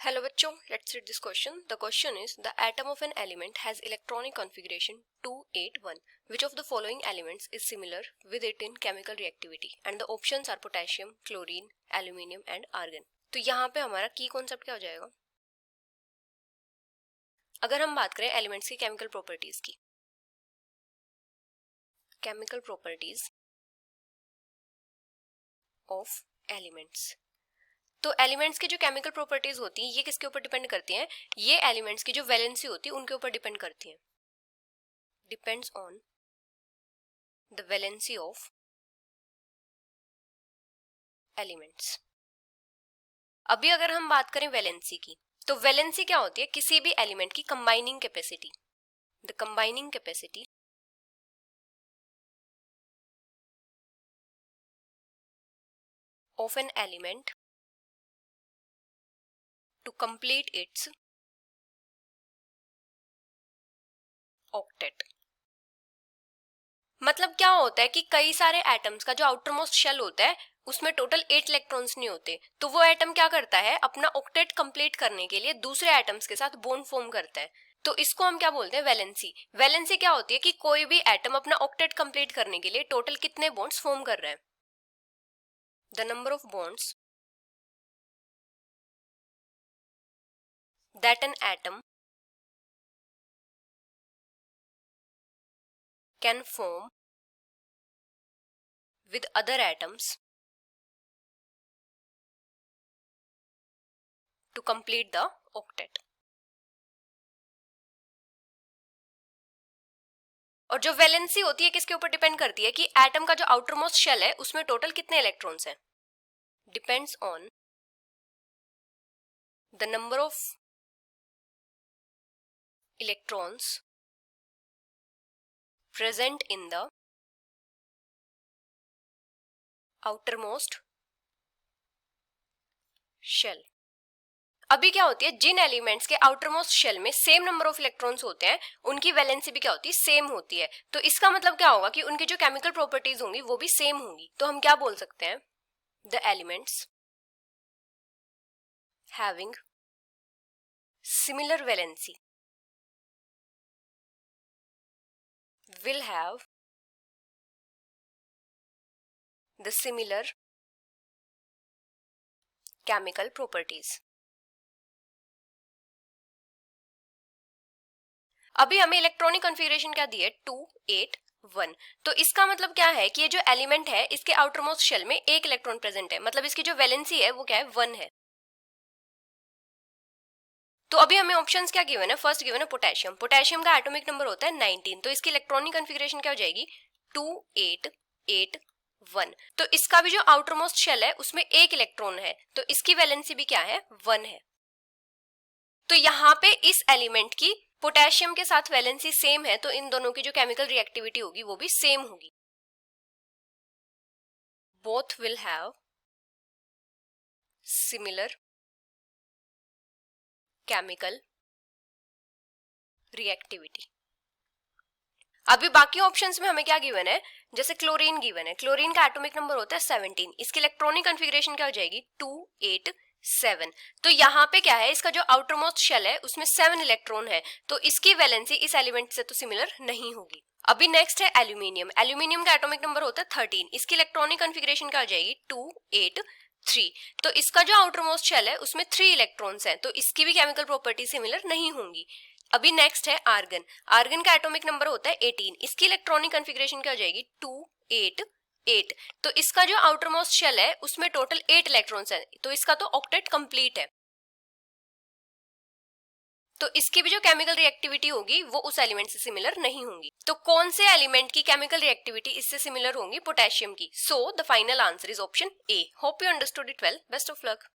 Hello बच्चों, let's read this question. The question is, the atom of an element has electronic configuration 281. Which of the following elements is similar with it in chemical reactivity? And the options are potassium, chlorine, aluminium and argon. तो यहाँ पे हमारा की concept क्या हो जाएगा? अगर हम बात करें एलिमेंट्स की केमिकल प्रॉपर्टीज की, केमिकल प्रॉपर्टीज ऑफ एलिमेंट्स, तो एलिमेंट्स की जो केमिकल प्रॉपर्टीज होती हैं ये किसके ऊपर डिपेंड करती हैं? ये एलिमेंट्स की जो वैलेंसी होती है उनके ऊपर डिपेंड करती हैं. Depends on the valency of elements. अभी अगर हम बात करें वैलेंसी की, तो वैलेंसी क्या होती है? किसी भी एलिमेंट की combining capacity. The combining capacity of an element to complete its octet. मतलब क्या होता है कि कई सारे एटम्स का जो आउटर मोस्ट शेल होता है उसमें टोटल 8 इलेक्ट्रॉन्स नहीं होते, तो वो एटम क्या करता है? अपना ऑक्टेट कंप्लीट करने के लिए दूसरे एटम्स के साथ बॉन्ड फॉर्म करता है. तो इसको हम क्या बोलते हैं? वैलेंसी. वैलेंसी क्या होती है कि कोई भी एटम अपना ऑक्टेट कंप्लीट करने के लिए टोटल कितने बॉन्ड्स फॉर्म कर रहा है. The number of bonds that an atom can form with other atoms to complete the octet. और जो वैलेंसी होती है किसके ऊपर डिपेंड करती है? कि एटम का जो आउटर मोस्ट शेल है उसमें टोटल कितने इलेक्ट्रॉन्स हैं. Depends on the number of electrons present in the outermost shell. अभी क्या होती है? जिन एलिमेंट्स के आउटरमोस्ट शेल में सेम नंबर ऑफ इलेक्ट्रॉन्स होते हैं उनकी वैलेंसी भी क्या होती है? सेम होती है. तो इसका मतलब क्या होगा कि उनकी जो केमिकल प्रॉपर्टीज होंगी वो भी सेम होंगी. तो हम क्या बोल सकते हैं? The elements having similar valency will have the similar chemical properties. अभी हमें इलेक्ट्रॉनिक कॉन्फ़िगरेशन क्या दी है? 281. तो इसका मतलब क्या है कि ये जो एलिमेंट है इसके आउटरमोस्ट शेल में एक इलेक्ट्रॉन प्रेजेंट है, मतलब इसकी जो वैलेंसी है वो क्या है? 1 है. तो अभी हमें ऑप्शंस क्या गिवन है? फर्स्ट गिवन है पोटेशियम. पोटेशियम का एटॉमिक नंबर होता है 19, तो इसकी इलेक्ट्रॉनिक कॉन्फ़िगरेशन क्या हो जाएगी? 2881. तो इसका भी जो आउटरमोस्ट शेल है उसमें एक इलेक्ट्रॉन है, तो इसकी वैलेंसी भी क्या है? 1 है. तो यहाँ पे इस एलिमेंट की पोटेशियम के साथ वैलेंसी सेम है, तो इन दोनों की जो केमिकल रिएक्टिविटी होगी वो भी सेम होगी. Both will have similar chemical reactivity. अभी बाकी ऑप्शंस में हमें क्या गिवन है? जैसे क्लोरीन गिवन है. क्लोरीन का एटॉमिक नंबर होता है 17. इसकी इलेक्ट्रॉनिक कॉन्फ़िगरेशन क्या हो जाएगी? 287. तो यहाँ पे क्या है? इसका जो आउटरमोस्ट शेल है उसमें 7 इलेक्ट्रॉन है, तो इसकी वैलेंसी इस एलिमेंट से तो सिमिलर नहीं होगी. अभी नेक्स्ट है एल्यूमिनियम. एल्यूमिनियम का एटॉमिक नंबर होता है 13. इसकी इलेक्ट्रॉनिक कॉन्फ़िगरेशन क्या हो जाएगी? 283. तो इसका जो आउटरमोस्ट शेल है उसमें 3 इलेक्ट्रॉन्स हैं, तो इसकी भी केमिकल प्रॉपर्टी सिमिलर नहीं होंगी. अभी नेक्स्ट है आर्गन. आर्गन का एटॉमिक नंबर होता है 18. इसकी इलेक्ट्रॉनिक कॉन्फ़िगरेशन क्या हो जाएगी? 288. तो इसका जो आउटरमोस्ट शेल है उसमें टोटल 8 इलेक्ट्रॉन्स हैं, तो इसका तो ऑक्टेट कंप्लीट है. तो इसकी भी जो केमिकल रिएक्टिविटी होगी वो उस एलिमेंट से सिमिलर नहीं होंगी. तो कौन से एलिमेंट की केमिकल रिएक्टिविटी इससे सिमिलर होंगी? पोटेशियम की. So the final answer is option A. Hope you understood it well. Best of luck.